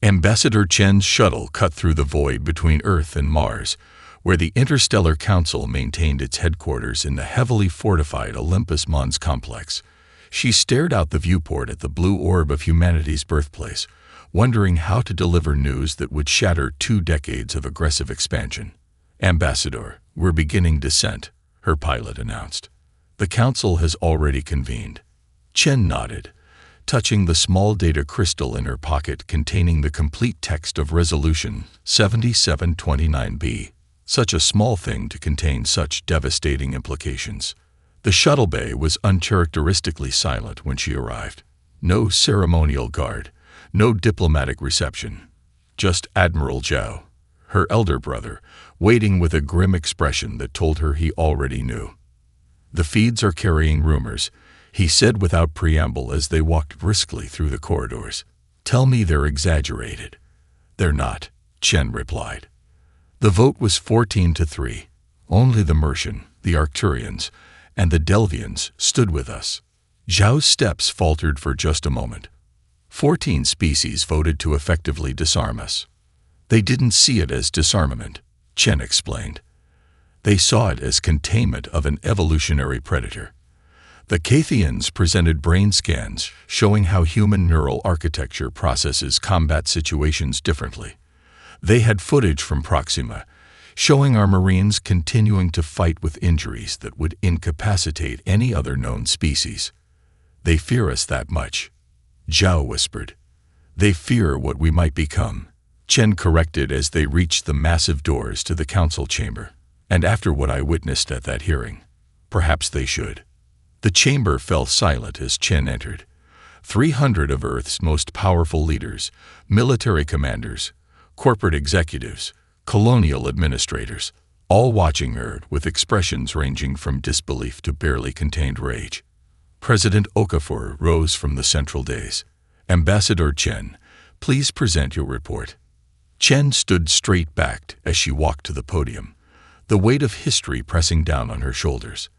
Ambassador Chen's shuttle cut through the void between Earth and Mars, where the Interstellar Council maintained its headquarters in the heavily fortified Olympus Mons complex. She stared out the viewport at the blue orb of humanity's birthplace, wondering how to deliver news that would shatter 2 decades of aggressive expansion. "Ambassador, we're beginning descent," her pilot announced. "The Council has already convened." Chen nodded, touching the small data crystal in her pocket containing the complete text of Resolution 7729B. Such a small thing to contain such devastating implications. The shuttle bay was uncharacteristically silent when she arrived. No ceremonial guard, no diplomatic reception. Just Admiral Zhao, her elder brother, waiting with a grim expression that told her he already knew. "The feeds are carrying rumors," he said without preamble as they walked briskly through the corridors. "Tell me they're exaggerated." "They're not," Chen replied. The vote was 14-3. Only the Mercian, the Arcturians, and the Delvians stood with us. Zhao's steps faltered for just a moment. 14 species voted to effectively disarm us. They didn't see it as disarmament, Chen explained. They saw it as containment of an evolutionary predator. The Cathians presented brain scans showing how human neural architecture processes combat situations differently. They had footage from Proxima, showing our Marines continuing to fight with injuries that would incapacitate any other known species. "They fear us that much," Zhao whispered. "They fear what we might become," Chen corrected as they reached the massive doors to the council chamber. "And after what I witnessed at that hearing, perhaps they should." The chamber fell silent as Chen entered. 300 of Earth's most powerful leaders, military commanders, corporate executives, colonial administrators, all watching her with expressions ranging from disbelief to barely contained rage. President Okafor rose from the central dais. "Ambassador Chen, please present your report." Chen stood straight-backed as she walked to the podium, the weight of history pressing down on her shoulders.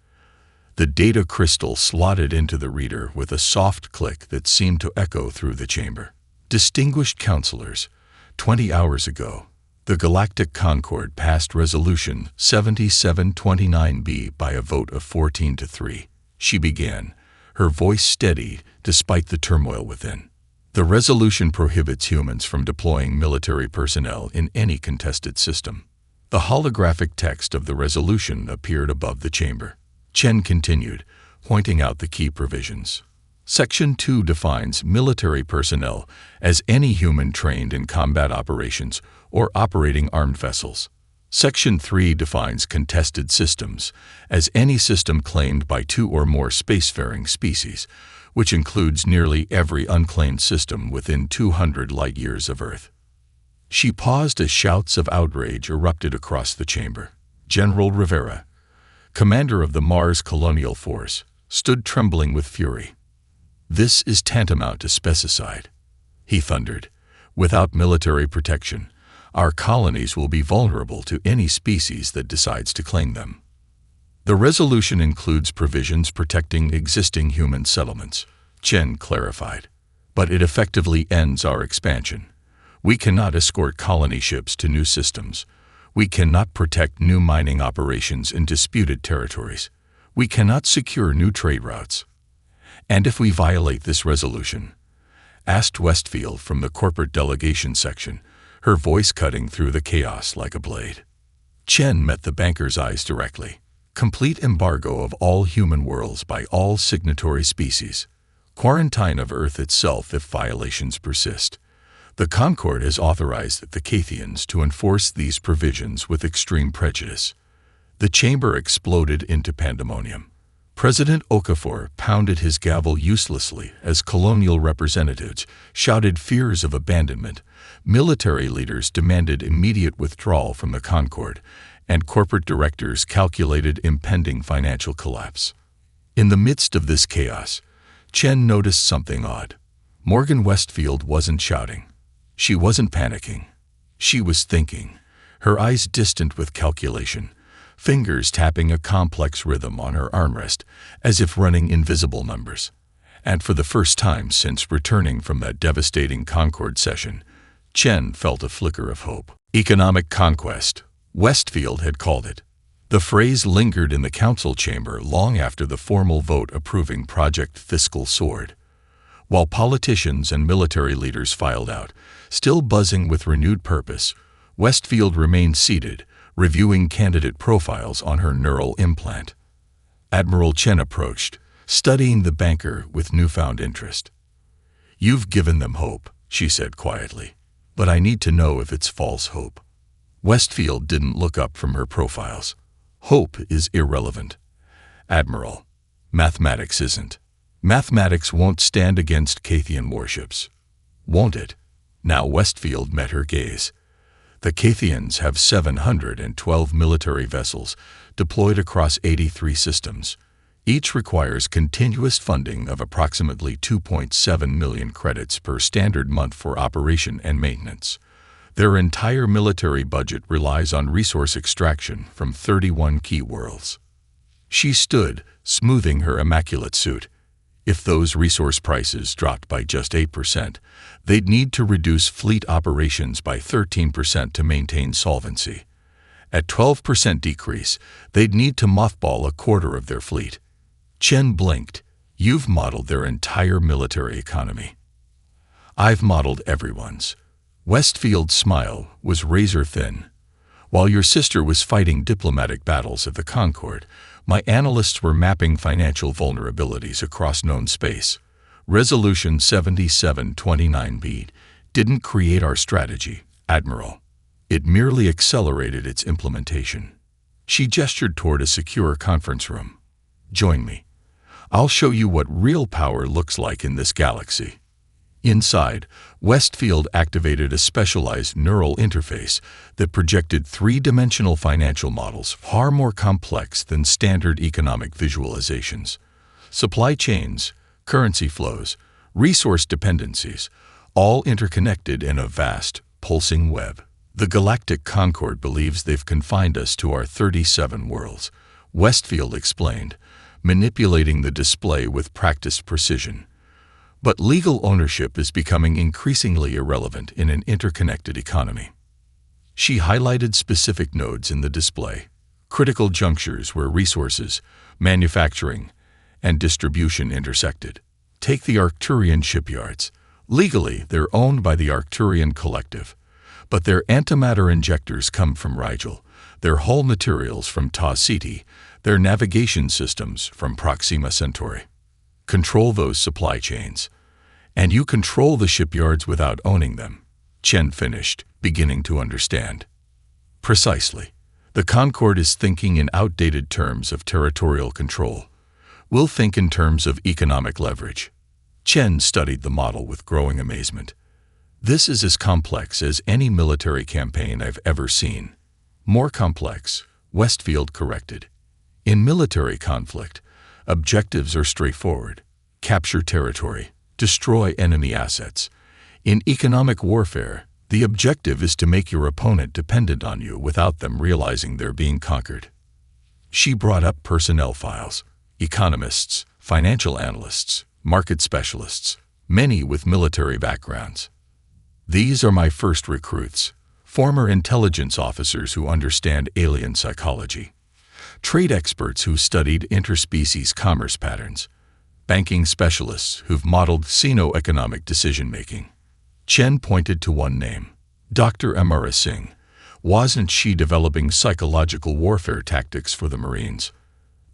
The data crystal slotted into the reader with a soft click that seemed to echo through the chamber. "Distinguished counselors, 20 hours ago, the Galactic Concord passed Resolution 7729B by a vote of 14-3. She began, her voice steady despite the turmoil within. "The resolution prohibits humans from deploying military personnel in any contested system." The holographic text of the resolution appeared above the chamber. Chen continued, pointing out the key provisions. Section 2 defines military personnel as any human trained in combat operations or operating armed vessels. Section 3 defines contested systems as any system claimed by 2 or more spacefaring species, which includes nearly every unclaimed system within 200 light-years of Earth. She paused as shouts of outrage erupted across the chamber. General Rivera, commander of the Mars Colonial Force, stood trembling with fury. "This is tantamount to speciescide," he thundered. "Without military protection, our colonies will be vulnerable to any species that decides to claim them." The resolution includes provisions protecting existing human settlements, Chen clarified. "But it effectively ends our expansion. We cannot escort colony ships to new systems. We cannot protect new mining operations in disputed territories. We cannot secure new trade routes." "And if we violate this resolution?" asked Westfield from the corporate delegation section, her voice cutting through the chaos like a blade. Chen met the banker's eyes directly. "Complete embargo of all human worlds by all signatory species. Quarantine of Earth itself if violations persist. The Concord has authorized the Cathians to enforce these provisions with extreme prejudice." The chamber exploded into pandemonium. President Okafor pounded his gavel uselessly as colonial representatives shouted fears of abandonment, military leaders demanded immediate withdrawal from the Concord, and corporate directors calculated impending financial collapse. In the midst of this chaos, Chen noticed something odd. Morgan Westfield wasn't shouting. She wasn't panicking. She was thinking, her eyes distant with calculation, fingers tapping a complex rhythm on her armrest as if running invisible numbers. And for the first time since returning from that devastating Concord session, Chen felt a flicker of hope. Economic conquest, Westfield had called it. The phrase lingered in the council chamber long after the formal vote approving Project Fiscal Sword. While politicians and military leaders filed out, still buzzing with renewed purpose, Westfield remained seated, reviewing candidate profiles on her neural implant. Admiral Chen approached, studying the banker with newfound interest. "You've given them hope," she said quietly, "but I need to know if it's false hope." Westfield didn't look up from her profiles. "Hope is irrelevant, Admiral. Mathematics isn't. Mathematics won't stand against Cathian warships. Won't it?" Now Westfield met her gaze. The Cathians have 712 military vessels deployed across 83 systems. Each requires continuous funding of approximately 2.7 million credits per standard month for operation and maintenance. Their entire military budget relies on resource extraction from 31 key worlds. She stood, smoothing her immaculate suit. If those resource prices dropped by just 8%, they'd need to reduce fleet operations by 13% to maintain solvency. At 12% decrease, they'd need to mothball a quarter of their fleet. Chen blinked. "You've modeled their entire military economy." "I've modeled everyone's." Westfield's smile was razor-thin. "While your sister was fighting diplomatic battles at the Concord, my analysts were mapping financial vulnerabilities across known space. Resolution 7729B didn't create our strategy, Admiral. It merely accelerated its implementation." She gestured toward a secure conference room. "Join me. I'll show you what real power looks like in this galaxy." Inside, Westfield activated a specialized neural interface that projected three-dimensional financial models far more complex than standard economic visualizations. Supply chains, currency flows, resource dependencies, all interconnected in a vast, pulsing web. "The Galactic Concord believes they've confined us to our 37 worlds," Westfield explained, manipulating the display with practiced precision. "But legal ownership is becoming increasingly irrelevant in an interconnected economy." She highlighted specific nodes in the display, critical junctures where resources, manufacturing, and distribution intersected. Take the Arcturian shipyards. Legally, they're owned by the Arcturian Collective, but their antimatter injectors come from Rigel, their hull materials from Ta Ceti, their navigation systems from Proxima Centauri. Control those supply chains. And you control the shipyards without owning them. Chen finished, beginning to understand. Precisely. The Concord is thinking in outdated terms of territorial control. We'll think in terms of economic leverage. Chen studied the model with growing amazement. "This is as complex as any military campaign I've ever seen." "More complex," Westfield corrected. "In military conflict, objectives are straightforward. Capture territory. Destroy enemy assets. In economic warfare, the objective is to make your opponent dependent on you without them realizing they're being conquered." She brought up personnel files, economists, financial analysts, market specialists, many with military backgrounds. "These are my first recruits, former intelligence officers who understand alien psychology, trade experts who studied interspecies commerce patterns, banking specialists who've modeled xeno-economic decision-making." Chen pointed to one name, Dr. Amara Singh. Wasn't she developing psychological warfare tactics for the Marines?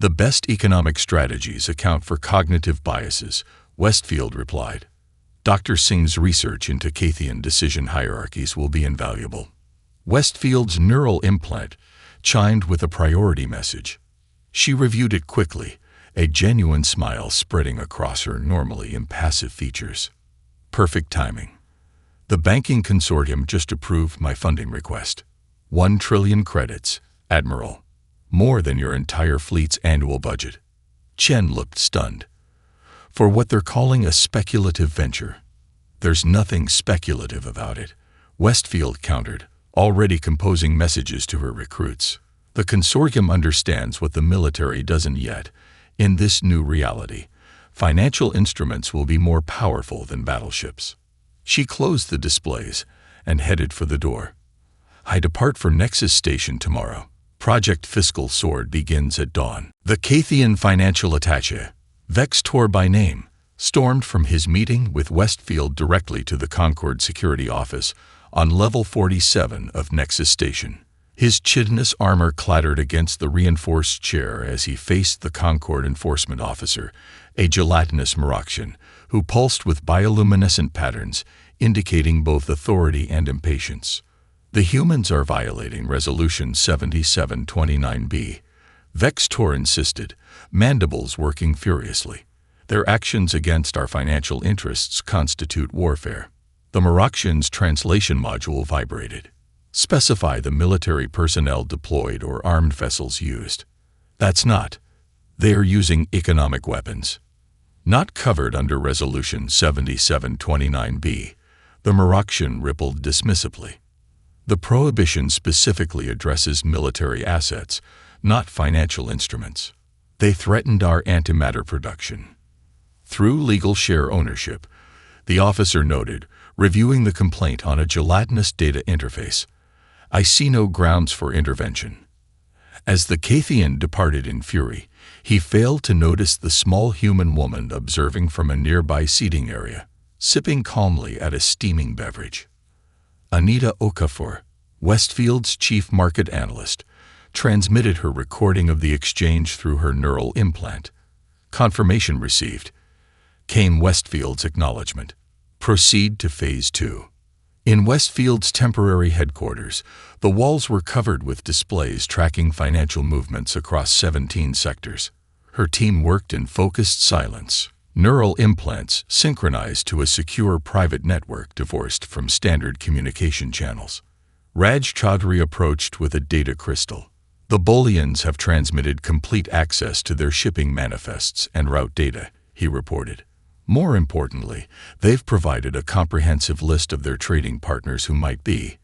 "The best economic strategies account for cognitive biases," Westfield replied. "Dr. Singh's research into Cathian decision hierarchies will be invaluable." Westfield's neural implant chimed with a priority message. She reviewed it quickly, a genuine smile spreading across her normally impassive features. "Perfect timing. The banking consortium just approved my funding request. 1 trillion credits, Admiral. More than your entire fleet's annual budget." Chen looked stunned. "For what they're calling a speculative venture." "There's nothing speculative about it," Westfield countered, already composing messages to her recruits. "The consortium understands what the military doesn't yet. In this new reality, financial instruments will be more powerful than battleships." She closed the displays, and headed for the door. I depart for Nexus Station tomorrow. Project Fiscal Sword begins at dawn. The Cathian financial attaché, Vextor by name, stormed from his meeting with Westfield directly to the Concord security office on level 47 of Nexus Station. His chitinous armor clattered against the reinforced chair as he faced the Concord enforcement officer, a gelatinous Moroxian, who pulsed with bioluminescent patterns, indicating both authority and impatience. The humans are violating Resolution 7729B. Vextor insisted, mandibles working furiously. Their actions against our financial interests constitute warfare. The Moroxian's translation module vibrated. Specify the military personnel deployed or armed vessels used. That's not. They are using economic weapons. Not covered under Resolution 7729B. The Moroxian rippled dismissively. The prohibition specifically addresses military assets, not financial instruments. They threatened our antimatter production. Through legal share ownership, the officer noted, reviewing the complaint on a gelatinous data interface, I see no grounds for intervention. As the Cathian departed in fury, he failed to notice the small human woman observing from a nearby seating area, sipping calmly at a steaming beverage. Anita Okafor, Westfield's chief market analyst, transmitted her recording of the exchange through her neural implant. Confirmation received. Came Westfield's acknowledgement. Proceed to Phase 2. In Westfield's temporary headquarters, the walls were covered with displays tracking financial movements across 17 sectors. Her team worked in focused silence. Neural implants synchronized to a secure private network divorced from standard communication channels. Raj Chaudhry approached with a data crystal. The Bolians have transmitted complete access to their shipping manifests and route data, he reported. More importantly, they've provided a comprehensive list of their trading partners who might be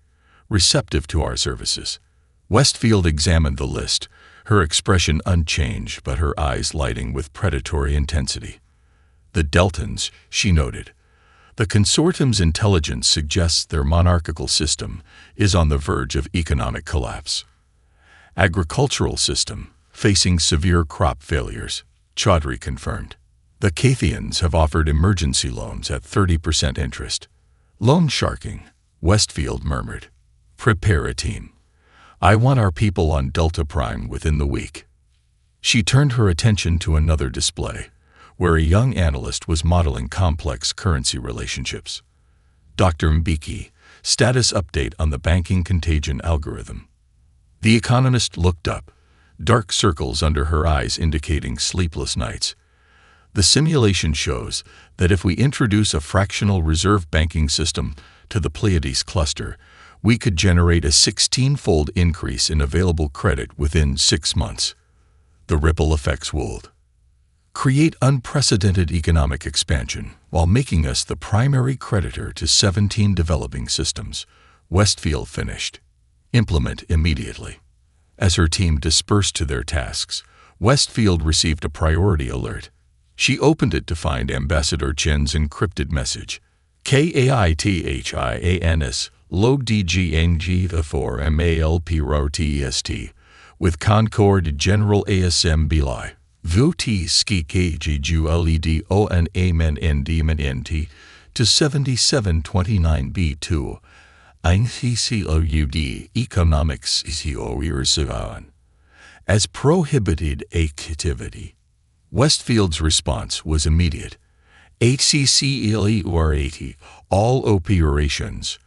receptive to our services. Westfield examined the list, her expression unchanged but her eyes lighting with predatory intensity. The Deltans, she noted. The consortium's intelligence suggests their monarchical system is on the verge of economic collapse. Agricultural system, facing severe crop failures, Chaudhry confirmed. The Cathians have offered emergency loans at 30% interest. Loan sharking, Westfield murmured. Prepare a team. I want our people on Delta Prime within the week. She turned her attention to another display, where a young analyst was modeling complex currency relationships. Dr. Mbeki, status update on the banking contagion algorithm. The economist looked up, dark circles under her eyes indicating sleepless nights. The simulation shows that if we introduce a fractional reserve banking system to the Pleiades cluster, we could generate a 16-fold increase in available credit within 6 months. The ripple effects would create unprecedented economic expansion while making us the primary creditor to 17 developing systems, Westfield finished. Implement immediately. As her team dispersed to their tasks, Westfield received a priority alert. She opened it to find Ambassador Chen's encrypted message. KAITHIANS log DGNG4 MALPRTEST with Concord General ASM Belai. VT ski KGULED ON Amen Endeman NT to 7729B2 INCCOUD Economics COERSIVAN. As prohibited activity, Westfield's response was immediate. HCCLE all operations.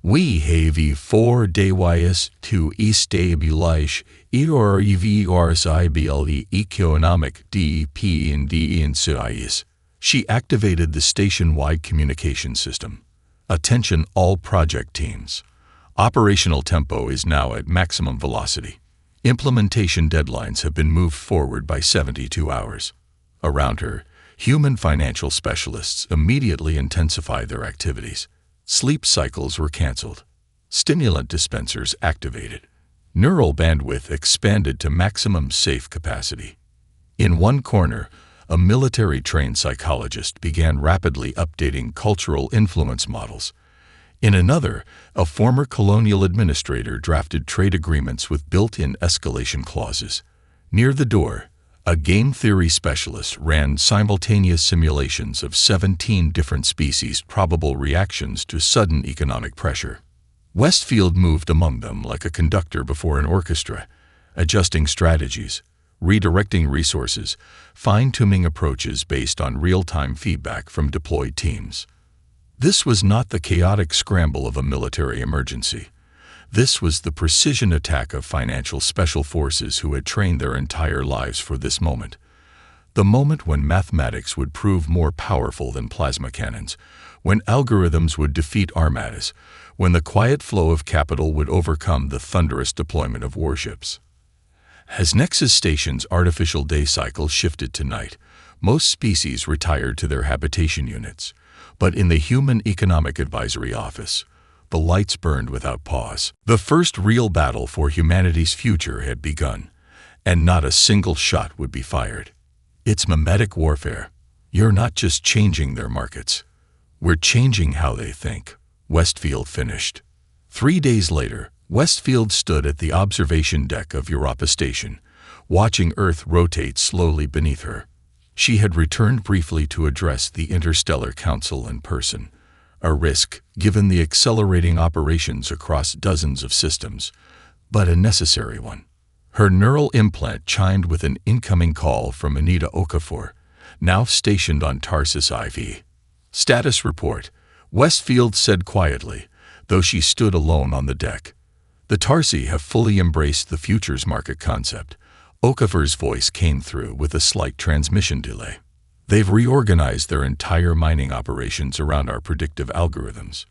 We have 4 days to establish EREVRSIBLE economic DP and DNCIS. She activated the station-wide communication system. Attention all project teams. Operational tempo is now at maximum velocity. Implementation deadlines have been moved forward by 72 hours. Around her, human financial specialists immediately intensified their activities. Sleep cycles were canceled. Stimulant dispensers activated. Neural bandwidth expanded to maximum safe capacity. In one corner, a military-trained psychologist began rapidly updating cultural influence models. In another, a former colonial administrator drafted trade agreements with built-in escalation clauses. Near the door, a game theory specialist ran simultaneous simulations of 17 different species' probable reactions to sudden economic pressure. Westfield moved among them like a conductor before an orchestra, adjusting strategies, redirecting resources, fine-tuning approaches based on real-time feedback from deployed teams. This was not the chaotic scramble of a military emergency. This was the precision attack of financial special forces who had trained their entire lives for this moment. The moment when mathematics would prove more powerful than plasma cannons, when algorithms would defeat armadas, when the quiet flow of capital would overcome the thunderous deployment of warships. As Nexus Station's artificial day cycle shifted to night, most species retired to their habitation units. But in the Human Economic Advisory Office, the lights burned without pause. The first real battle for humanity's future had begun, and not a single shot would be fired. It's mimetic warfare. You're not just changing their markets. We're changing how they think, Westfield finished. 3 days later, Westfield stood at the observation deck of Europa Station, watching Earth rotate slowly beneath her. She had returned briefly to address the Interstellar Council in person, a risk given the accelerating operations across dozens of systems, but a necessary one. Her neural implant chimed with an incoming call from Anita Okafor, now stationed on Tarsus IV. Status report, Westfield said quietly, though she stood alone on the deck. The Tarsi have fully embraced the futures market concept. Okafor's voice came through with a slight transmission delay. They've reorganized their entire mining operations around our predictive algorithms.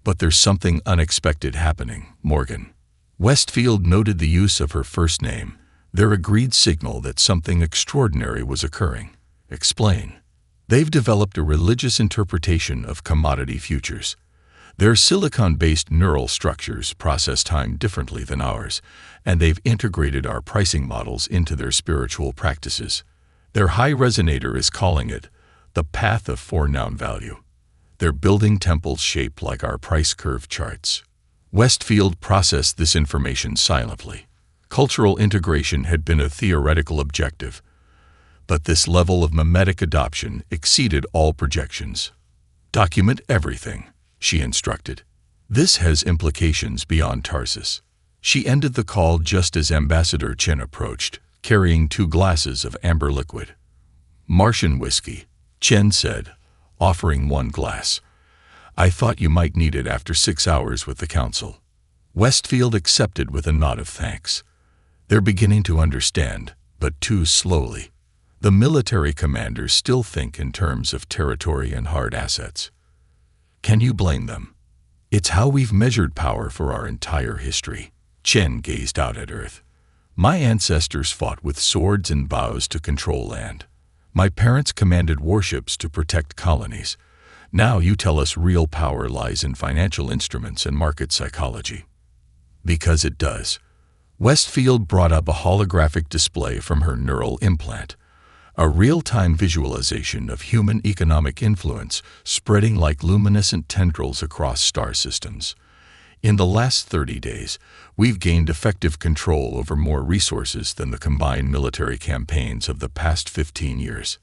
But there's something unexpected happening, Morgan. Westfield noted the use of her first name, their agreed signal that something extraordinary was occurring. Explain. They've developed a religious interpretation of commodity futures. Their silicon-based neural structures process time differently than ours, and they've integrated our pricing models into their spiritual practices. Their high resonator is calling it the path of four-noun value. They're building temples shaped like our price curve charts. Westfield processed this information silently. Cultural integration had been a theoretical objective, but this level of mimetic adoption exceeded all projections. Document everything, she instructed. This has implications beyond Tarsus. She ended the call just as Ambassador Chen approached, carrying 2 glasses of amber liquid. Martian whiskey, Chen said, offering 1 glass. I thought you might need it after 6 hours with the council. Westfield accepted with a nod of thanks. They're beginning to understand, but too slowly. The military commanders still think in terms of territory and hard assets. Can you blame them? It's how we've measured power for our entire history. Chen gazed out at Earth. My ancestors fought with swords and bows to control land. My parents commanded warships to protect colonies. Now you tell us real power lies in financial instruments and market psychology. Because it does. Westfield brought up a holographic display from her neural implant, a real-time visualization of human economic influence spreading like luminescent tendrils across star systems. In the last 30 days, we've gained effective control over more resources than the combined military campaigns of the past 15 years.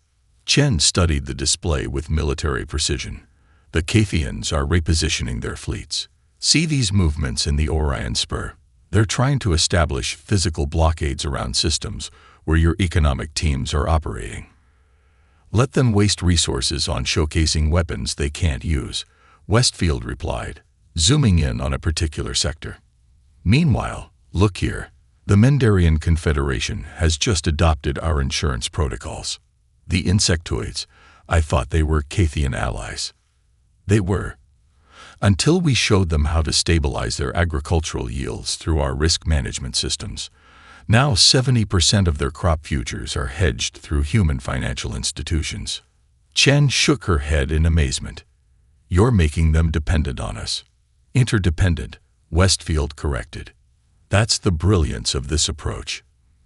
Chen studied the display with military precision. The Cathians are repositioning their fleets. See these movements in the Orion Spur. They're trying to establish physical blockades around systems where your economic teams are operating. Let them waste resources on showcasing weapons they can't use, Westfield replied, zooming in on a particular sector. Meanwhile, look here. The Mendarian Confederation has just adopted our insurance protocols. The insectoids, I thought they were Cathian allies. They were. Until we showed them how to stabilize their agricultural yields through our risk management systems. Now 70% of their crop futures are hedged through human financial institutions. Chen shook her head in amazement. You're making them dependent on us. Interdependent, Westfield corrected. That's the brilliance of this approach.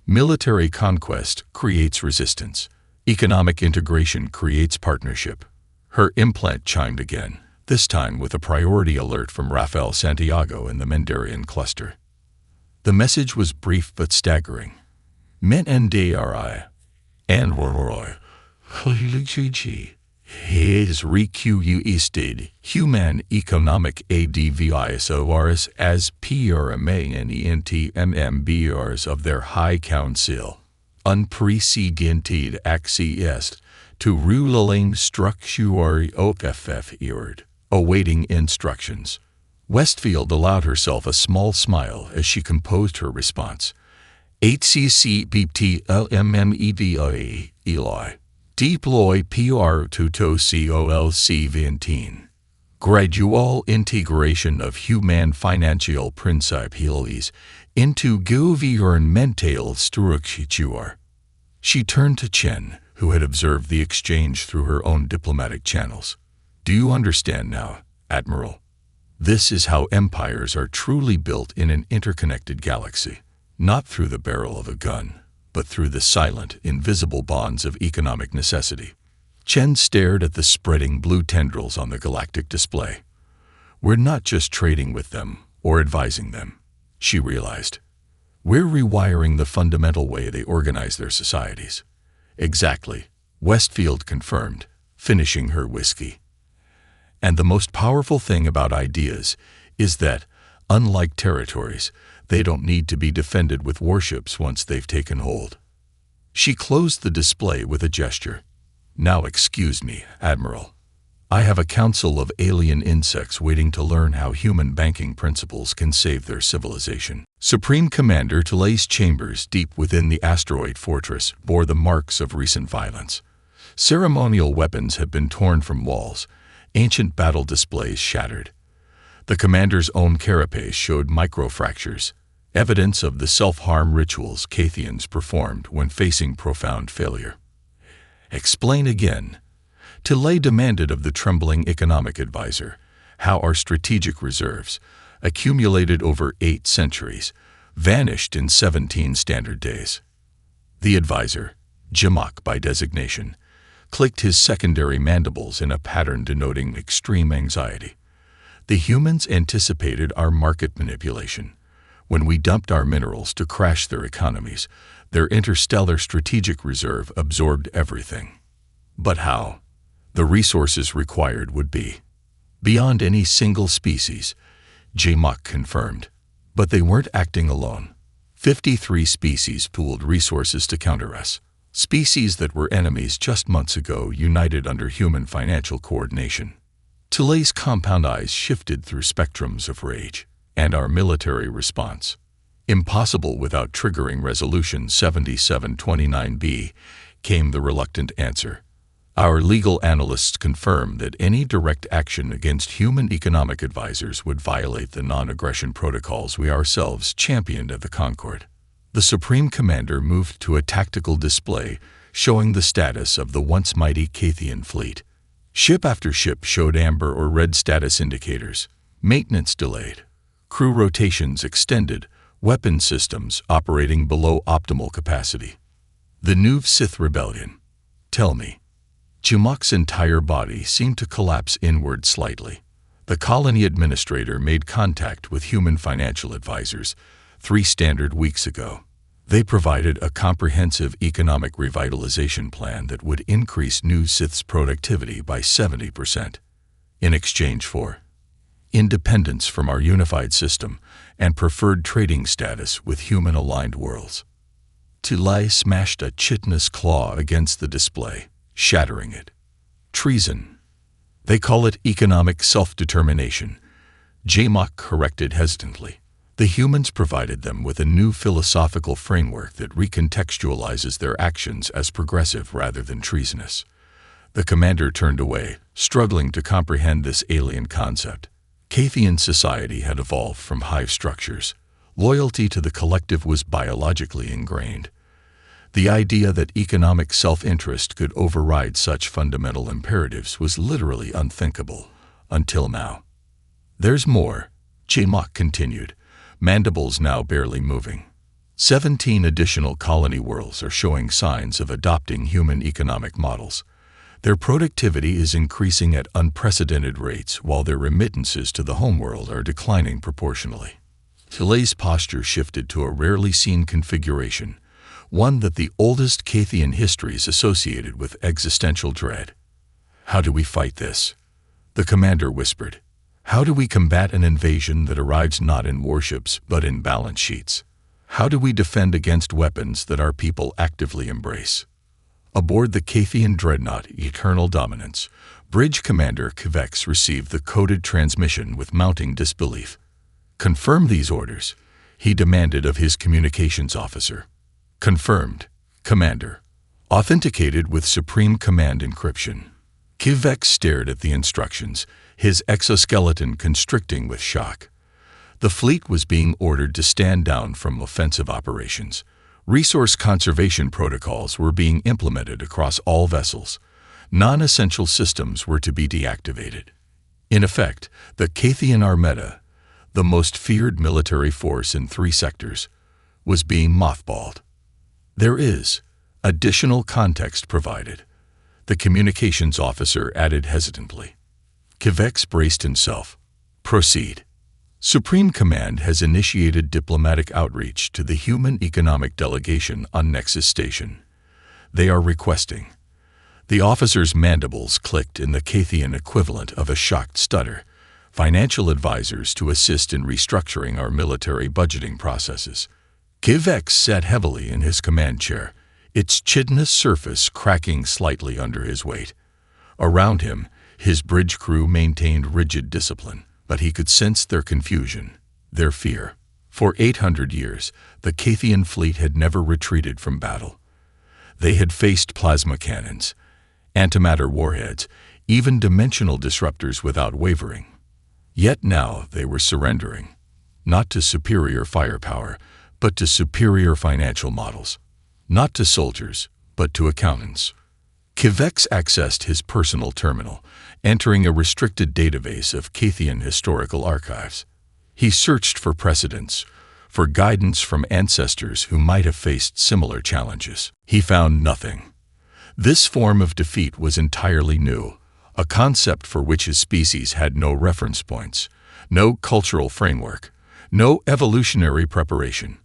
Military conquest creates resistance. Economic integration creates partnership. Her implant chimed again, this time with a priority alert from Rafael Santiago in the Mendarian cluster. The message was brief but staggering. Men NDRI and Horoi His requested human economic advisors as PRMANENTMMBRs of their High Council, unprecedented access to ruling structure OFF awaiting instructions. Westfield allowed herself a small smile as she composed her response. HCCBTLMMEDI Eli. Deploy PR to COLC-17. Gradual integration of human financial principles into governmental structure. She turned to Chen, who had observed the exchange through her own diplomatic channels. Do you understand now, Admiral? This is how empires are truly built in an interconnected galaxy, not through the barrel of a gun, but through the silent, invisible bonds of economic necessity. Chen stared at the spreading blue tendrils on the galactic display. We're not just trading with them or advising them, she realized. We're rewiring the fundamental way they organize their societies. Exactly, Westfield confirmed, finishing her whiskey. And the most powerful thing about ideas is that, unlike territories, they don't need to be defended with warships once they've taken hold. She closed the display with a gesture. Now excuse me, Admiral. I have a council of alien insects waiting to learn how human banking principles can save their civilization. Supreme Commander Talay's chambers deep within the asteroid fortress bore the marks of recent violence. Ceremonial weapons had been torn from walls, ancient battle displays shattered. The commander's own carapace showed microfractures, evidence of the self-harm rituals Cathians performed when facing profound failure. Explain again. Talay demanded of the trembling economic advisor how our strategic reserves, accumulated over 8 centuries, vanished in 17 standard days. The advisor, Jamak by designation, clicked his secondary mandibles in a pattern denoting extreme anxiety. The humans anticipated our market manipulation. When we dumped our minerals to crash their economies, their interstellar strategic reserve absorbed everything. But how? The resources required would be beyond any single species, Jamak confirmed. But they weren't acting alone. 53 species pooled resources to counter us. Species that were enemies just months ago united under human financial coordination. Talay's compound eyes shifted through spectrums of rage. And our military response. Impossible without triggering Resolution 7729B, came the reluctant answer. Our legal analysts confirm that any direct action against human economic advisors would violate the non-aggression protocols we ourselves championed at the Concord. The Supreme Commander moved to a tactical display showing the status of the once mighty Cathian fleet. Ship after ship showed amber or red status indicators. Maintenance delayed. Crew rotations extended, weapon systems operating below optimal capacity. The Nuv Sith Rebellion. Tell me. Jamak's entire body seemed to collapse inward slightly. The colony administrator made contact with human financial advisors 3 standard weeks ago. They provided a comprehensive economic revitalization plan that would increase New Sith's productivity by 70%. In exchange for independence from our unified system and preferred trading status with human-aligned worlds. Talay smashed a chitinous claw against the display, shattering it. Treason. They call it economic self-determination, Jamak corrected hesitantly. The humans provided them with a new philosophical framework that recontextualizes their actions as progressive rather than treasonous. The commander turned away, struggling to comprehend this alien concept. Cathian society had evolved from hive structures. Loyalty to the collective was biologically ingrained. The idea that economic self-interest could override such fundamental imperatives was literally unthinkable, until now. There's more, Jamak continued, mandibles now barely moving. 17 additional colony worlds are showing signs of adopting human economic models. Their productivity is increasing at unprecedented rates while their remittances to the homeworld are declining proportionally. Tilay's posture shifted to a rarely seen configuration, one that the oldest Cathian histories associated with existential dread. "How do we fight this?" the commander whispered. "How do we combat an invasion that arrives not in warships but in balance sheets? How do we defend against weapons that our people actively embrace?" Aboard the Cathian dreadnought Eternal Dominance, Bridge Commander Kivex received the coded transmission with mounting disbelief. "Confirm these orders," he demanded of his communications officer. "Confirmed, Commander." Authenticated with Supreme Command encryption. Kivex stared at the instructions, his exoskeleton constricting with shock. The fleet was being ordered to stand down from offensive operations. Resource conservation protocols were being implemented across all vessels. Non-essential systems were to be deactivated. In effect, the Cathian Armada, the most feared military force in 3 sectors, was being mothballed. "There is additional context provided," the communications officer added hesitantly. Kivex braced himself. "Proceed." Supreme Command has initiated diplomatic outreach to the Human Economic Delegation on Nexus Station. They are requesting. The officer's mandibles clicked in the Cathian equivalent of a shocked stutter. "Financial advisors to assist in restructuring our military budgeting processes." Kivex sat heavily in his command chair, its chitinous surface cracking slightly under his weight. Around him, his bridge crew maintained rigid discipline, but he could sense their confusion, their fear. For 800 years, the Cathian fleet had never retreated from battle. They had faced plasma cannons, antimatter warheads, even dimensional disruptors without wavering. Yet now they were surrendering, not to superior firepower, but to superior financial models. Not to soldiers, but to accountants. Kivex accessed his personal terminal, entering a restricted database of Cathian historical archives. He searched for precedents, for guidance from ancestors who might have faced similar challenges. He found nothing. This form of defeat was entirely new, a concept for which his species had no reference points, no cultural framework, no evolutionary preparation.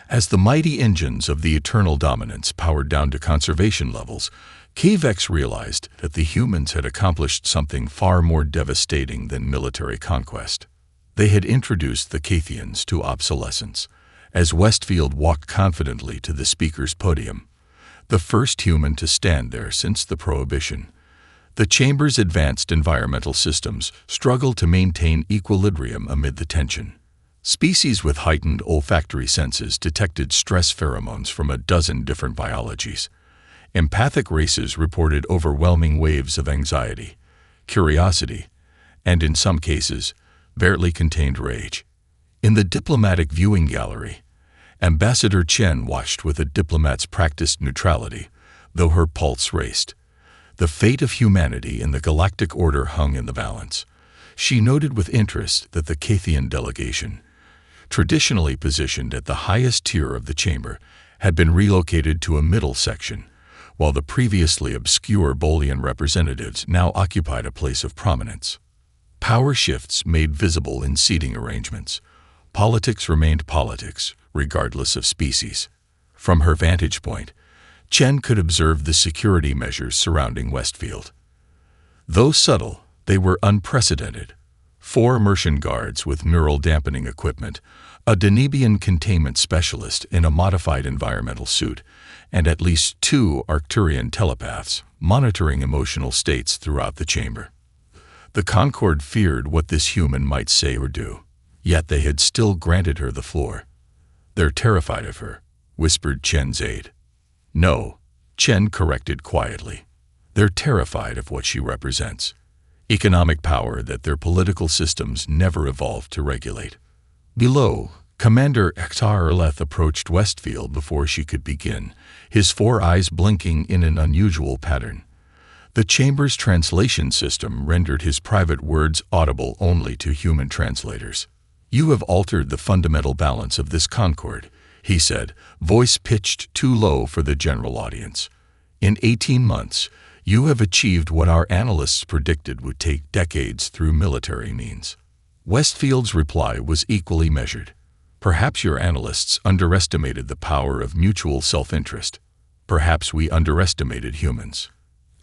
As the mighty engines of the Eternal Dominance powered down to conservation levels, Kivex realized that the humans had accomplished something far more devastating than military conquest. They had introduced the Cathians to obsolescence. As Westfield walked confidently to the speaker's podium, the first human to stand there since the Prohibition, the chamber's advanced environmental systems struggled to maintain equilibrium amid the tension. Species with heightened olfactory senses detected stress pheromones from a dozen different biologies. Empathic races reported overwhelming waves of anxiety, curiosity, and in some cases, barely contained rage. In the diplomatic viewing gallery, Ambassador Chen watched with a diplomat's practiced neutrality, though her pulse raced. The fate of humanity in the Galactic Order hung in the balance. She noted with interest that the Cathian delegation, traditionally positioned at the highest tier of the chamber, had been relocated to a middle section, while the previously obscure Bolian representatives now occupied a place of prominence. Power shifts made visible in seating arrangements. Politics remained politics, regardless of species. From her vantage point, Chen could observe the security measures surrounding Westfield. Though subtle, they were unprecedented. 4 immersion guards with neural dampening equipment, a Danubian containment specialist in a modified environmental suit, and at least 2 Arcturian telepaths monitoring emotional states throughout the chamber. The Concord feared what this human might say or do, yet they had still granted her the floor. "They're terrified of her," whispered Chen's aide. "No," Chen corrected quietly. "They're terrified of what she represents. Economic power that their political systems never evolved to regulate." Below, Commander Ektar approached Westfield before she could begin, his 4 eyes blinking in an unusual pattern. The chamber's translation system rendered his private words audible only to human translators. "You have altered the fundamental balance of this Concord," he said, voice pitched too low for the general audience. "In 18 months, You have achieved what our analysts predicted would take decades through military means. Westfield's reply was equally measured. Perhaps your analysts underestimated the power of mutual self-interest. Perhaps we underestimated humans.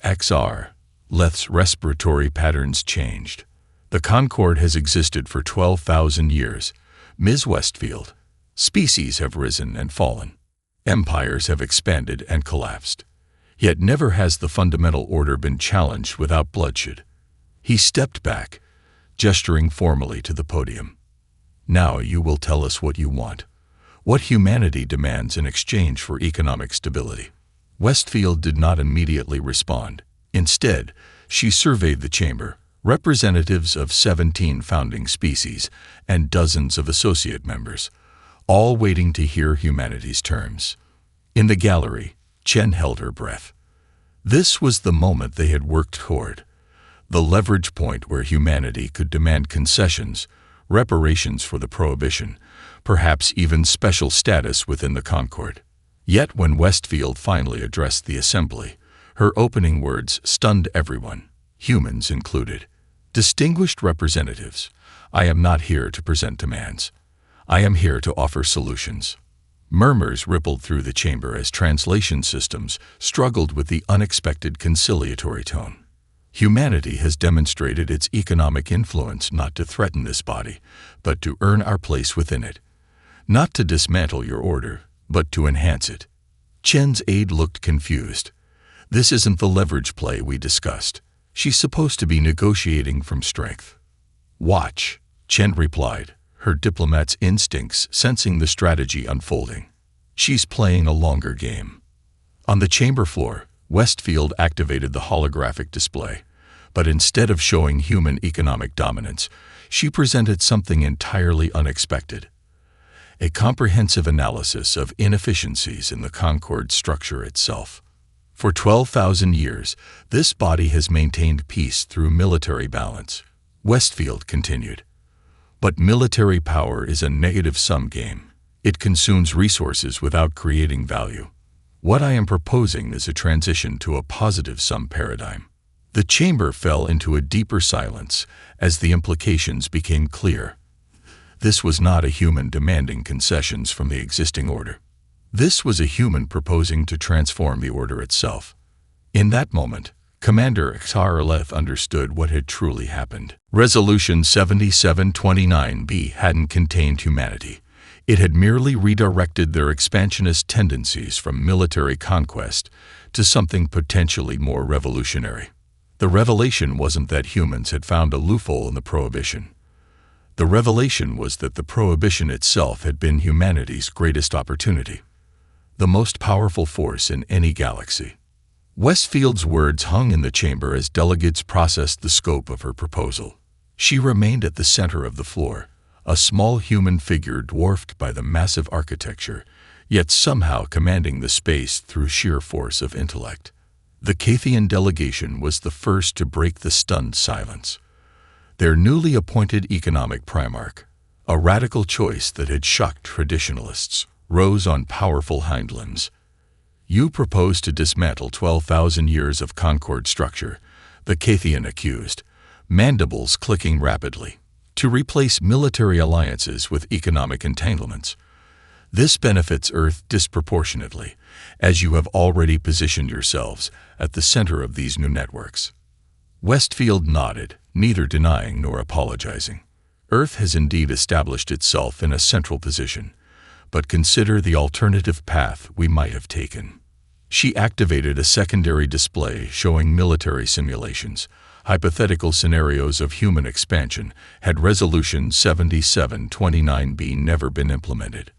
XR. Leth's respiratory patterns changed. The Concorde has existed for 12,000 years. Ms. Westfield. Species have risen and fallen. Empires have expanded and collapsed. Yet never has the fundamental order been challenged without bloodshed. He stepped back, gesturing formally to the podium. Now you will tell us what you want, what humanity demands in exchange for economic stability. Westfield did not immediately respond. Instead, she surveyed the chamber, representatives of 17 founding species and dozens of associate members, all waiting to hear humanity's terms. In the gallery, Chen held her breath. This was the moment they had worked toward, the leverage point where humanity could demand concessions, reparations for the Prohibition, perhaps even special status within the Concorde. Yet when Westfield finally addressed the assembly, her opening words stunned everyone, humans included. Distinguished representatives, I am not here to present demands. I am here to offer solutions. Murmurs rippled through the chamber as translation systems struggled with the unexpected conciliatory tone. Humanity has demonstrated its economic influence not to threaten this body, but to earn our place within it. Not to dismantle your order, but to enhance it. Chen's aide looked confused. This isn't the leverage play we discussed. She's supposed to be negotiating from strength. Watch, Chen replied, her diplomat's instincts sensing the strategy unfolding. She's playing a longer game. On the chamber floor, Westfield activated the holographic display, but instead of showing human economic dominance, she presented something entirely unexpected. A comprehensive analysis of inefficiencies in the Concorde structure itself. For 12,000 years, this body has maintained peace through military balance, Westfield continued. But military power is a negative-sum game. It consumes resources without creating value. What I am proposing is a transition to a positive-sum paradigm. The chamber fell into a deeper silence as the implications became clear. This was not a human demanding concessions from the existing order. This was a human proposing to transform the order itself. In that moment, Commander XR Leth understood what had truly happened. Resolution 7729B hadn't contained humanity. It had merely redirected their expansionist tendencies from military conquest to something potentially more revolutionary. The revelation wasn't that humans had found a loophole in the Prohibition. The revelation was that the Prohibition itself had been humanity's greatest opportunity, the most powerful force in any galaxy. Westfield's words hung in the chamber as delegates processed the scope of her proposal. She remained at the center of the floor, a small human figure dwarfed by the massive architecture, yet somehow commanding the space through sheer force of intellect. The Cathian delegation was the first to break the stunned silence. Their newly appointed economic primarch, a radical choice that had shocked traditionalists, rose on powerful hind limbs. You propose to dismantle 12,000 years of Concorde structure, the Cathian accused, mandibles clicking rapidly, to replace military alliances with economic entanglements. This benefits Earth disproportionately, as you have already positioned yourselves at the center of these new networks. Westfield nodded, neither denying nor apologizing. Earth has indeed established itself in a central position, but consider the alternative path we might have taken. She activated a secondary display showing military simulations, hypothetical scenarios of human expansion had Resolution 7729B never been implemented.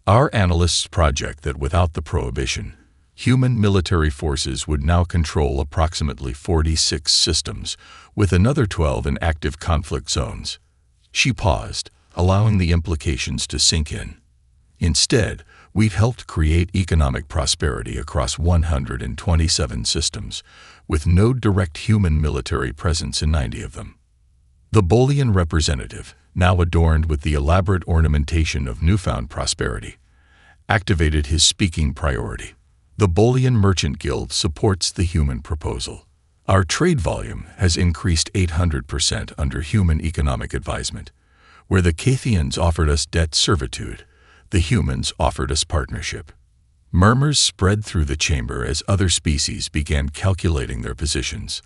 Our analysts project that without the Prohibition, human military forces would now control approximately 46 systems, with another 12 in active conflict zones. She paused, allowing the implications to sink in. Instead, we've helped create economic prosperity across 127 systems, with no direct human military presence in 90 of them. The Bolian representative, now adorned with the elaborate ornamentation of newfound prosperity, activated his speaking priority. The Bullion Merchant Guild supports the human proposal. Our trade volume has increased 800% under human economic advisement. Where the Cathians offered us debt servitude, the humans offered us partnership. Murmurs spread through the chamber as other species began calculating their positions.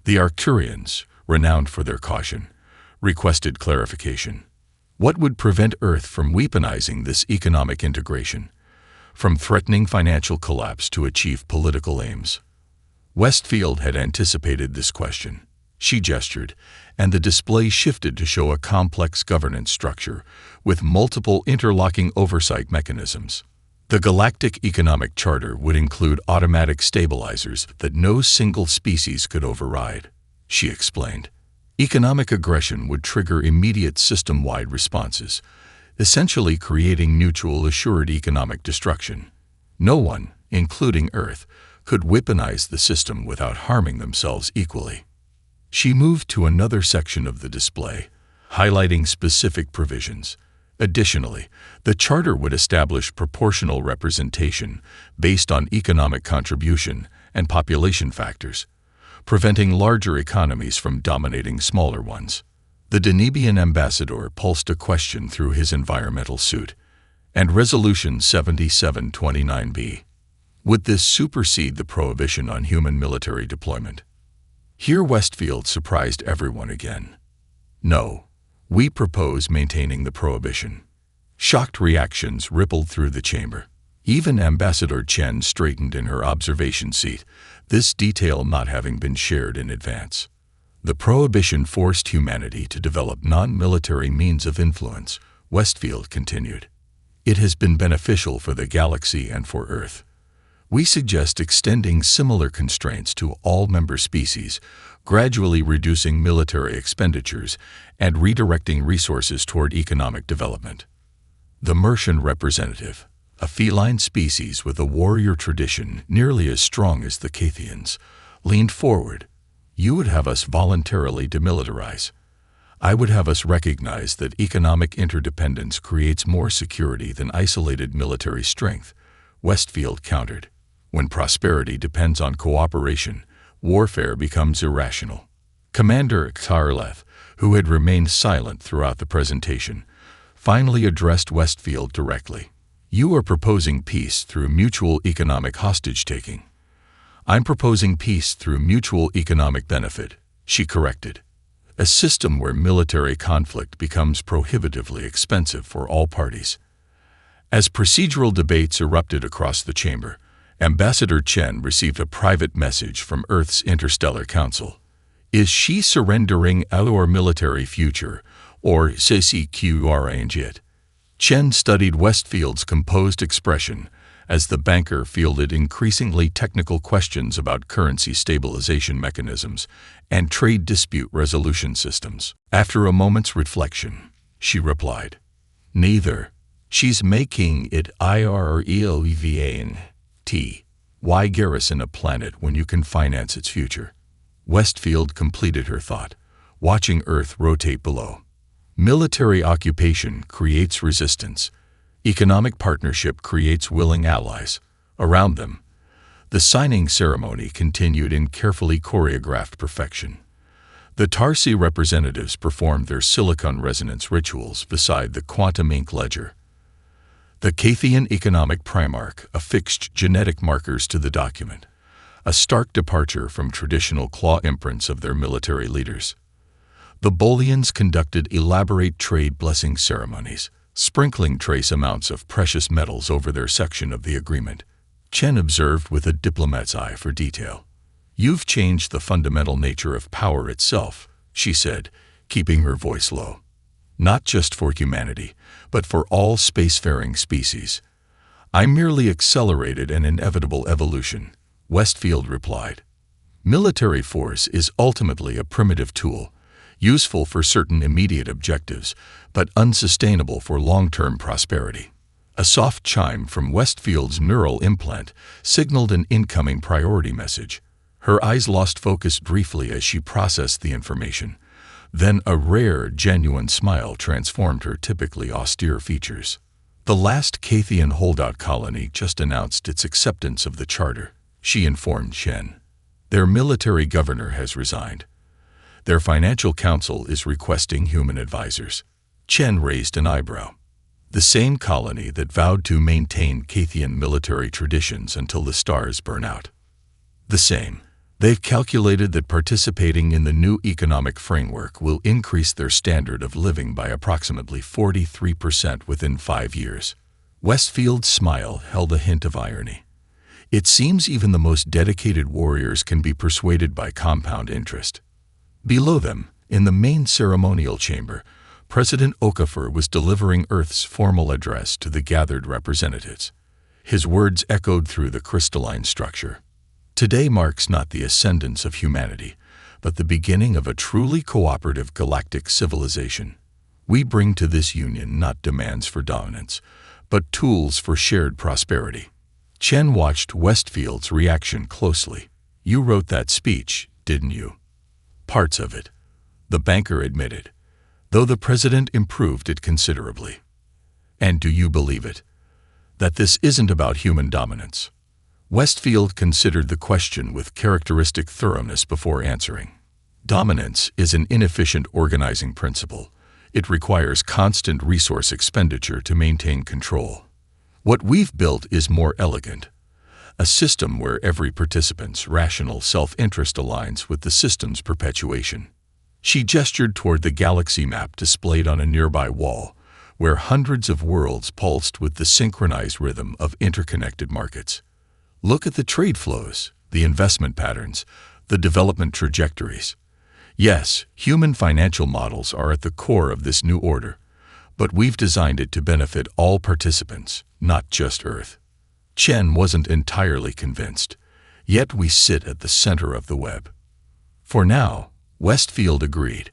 The Arcturians, renowned for their caution, requested clarification. What would prevent Earth from weaponizing this economic integration, from threatening financial collapse to achieve political aims? Westfield had anticipated this question. She gestured, and the display shifted to show a complex governance structure with multiple interlocking oversight mechanisms. The Galactic Economic Charter would include automatic stabilizers that no single species could override, she explained. Economic aggression would trigger immediate system-wide responses, essentially creating mutual assured economic destruction. No one, including Earth, could weaponize the system without harming themselves equally. She moved to another section of the display, highlighting specific provisions. Additionally, the Charter would establish proportional representation based on economic contribution and population factors, preventing larger economies from dominating smaller ones. The Denibian ambassador pulsed a question through his environmental suit. And Resolution 7729B. Would this supersede the prohibition on human military deployment? Here Westfield surprised everyone again. No, we propose maintaining the prohibition. Shocked reactions rippled through the chamber. Even Ambassador Chen straightened in her observation seat, this detail not having been shared in advance. The prohibition forced humanity to develop non-military means of influence, Westfield continued. It has been beneficial for the galaxy and for Earth. We suggest extending similar constraints to all member species, gradually reducing military expenditures and redirecting resources toward economic development. The Mercian representative, a feline species with a warrior tradition nearly as strong as the Cathians, leaned forward. You would have us voluntarily demilitarize. I would have us recognize that economic interdependence creates more security than isolated military strength, Westfield countered. When prosperity depends on cooperation, warfare becomes irrational. Commander Tarleth, who had remained silent throughout the presentation, finally addressed Westfield directly. You are proposing peace through mutual economic hostage-taking. I'm proposing peace through mutual economic benefit, she corrected. A system where military conflict becomes prohibitively expensive for all parties. As procedural debates erupted across the chamber, Ambassador Chen received a private message from Earth's Interstellar Council. Is she surrendering our military future, or CCQRange it? Chen studied Westfield's composed expression as the banker fielded increasingly technical questions about currency stabilization mechanisms and trade dispute resolution systems. After a moment's reflection, she replied, neither. She's making it IRELVAN. Why garrison a planet when you can finance its future? Westfield completed her thought, watching Earth rotate below. Military occupation creates resistance. Economic partnership creates willing allies. Around them, the signing ceremony continued in carefully choreographed perfection. The Tarsi representatives performed their silicon resonance rituals beside the quantum ink ledger. The Cathian economic primarch affixed genetic markers to the document, a stark departure from traditional claw imprints of their military leaders. The Bullions conducted elaborate trade blessing ceremonies, sprinkling trace amounts of precious metals over their section of the agreement. Chen observed with a diplomat's eye for detail. You've changed the fundamental nature of power itself, she said, keeping her voice low. Not just for humanity, but for all spacefaring species. I merely accelerated an inevitable evolution, Westfield replied. Military force is ultimately a primitive tool, useful for certain immediate objectives, but unsustainable for long-term prosperity. A soft chime from Westfield's neural implant signaled an incoming priority message. Her eyes lost focus briefly as she processed the information. Then a rare, genuine smile transformed her typically austere features. The last Cathian holdout colony just announced its acceptance of the charter, she informed Chen. Their military governor has resigned. Their financial council is requesting human advisors. Chen raised an eyebrow. The same colony that vowed to maintain Cathian military traditions until the stars burn out. The same. They've calculated that participating in the new economic framework will increase their standard of living by approximately 43% within 5 years. Westfield's smile held a hint of irony. It seems even the most dedicated warriors can be persuaded by compound interest. Below them, in the main ceremonial chamber, President Okafor was delivering Earth's formal address to the gathered representatives. His words echoed through the crystalline structure. Today marks not the ascendance of humanity, but the beginning of a truly cooperative galactic civilization. We bring to this union not demands for dominance, but tools for shared prosperity. Chen watched Westfield's reaction closely. You wrote that speech, didn't you? Parts of it, the banker admitted, though the president improved it considerably. And do you believe it? That this isn't about human dominance? Westfield considered the question with characteristic thoroughness before answering. Dominance is an inefficient organizing principle. It requires constant resource expenditure to maintain control. What we've built is more elegant. A system where every participant's rational self-interest aligns with the system's perpetuation. She gestured toward the galaxy map displayed on a nearby wall, where hundreds of worlds pulsed with the synchronized rhythm of interconnected markets. Look at the trade flows, the investment patterns, the development trajectories. Yes, human financial models are at the core of this new order, but we've designed it to benefit all participants, not just Earth. Chen wasn't entirely convinced, yet we sit at the center of the web. For now, Westfield agreed,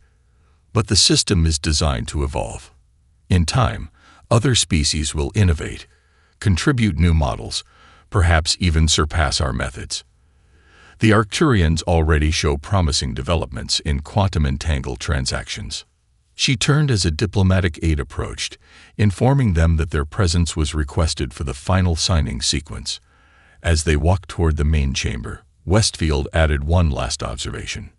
but the system is designed to evolve. In time, other species will innovate, contribute new models, perhaps even surpass our methods. The Arcturians already show promising developments in quantum entangled transactions. She turned as a diplomatic aide approached, informing them that their presence was requested for the final signing sequence. As they walked toward the main chamber, Westfield added one last observation.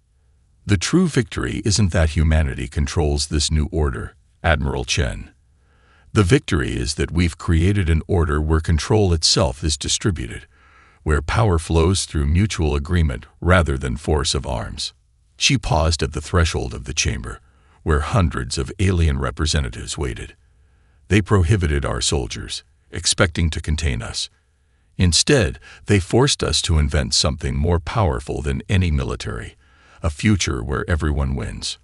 The true victory isn't that humanity controls this new order, Admiral Chen. The victory is that we've created an order where control itself is distributed, where power flows through mutual agreement rather than force of arms. She paused at the threshold of the chamber, where hundreds of alien representatives waited. They prohibited our soldiers, expecting to contain us. Instead, they forced us to invent something more powerful than any military, a future where everyone wins.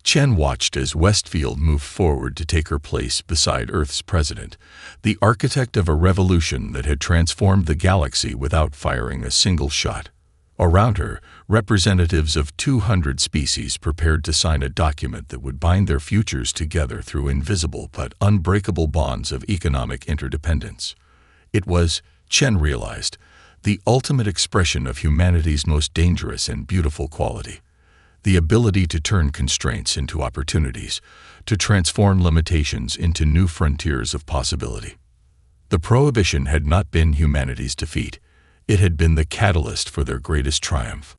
Chen watched as Westfield moved forward to take her place beside Earth's president, the architect of a revolution that had transformed the galaxy without firing a single shot. Around her, representatives of 200 species prepared to sign a document that would bind their futures together through invisible but unbreakable bonds of economic interdependence. It was, Chen realized, the ultimate expression of humanity's most dangerous and beautiful quality. The ability to turn constraints into opportunities, to transform limitations into new frontiers of possibility. The Prohibition had not been humanity's defeat. It had been the catalyst for their greatest triumph.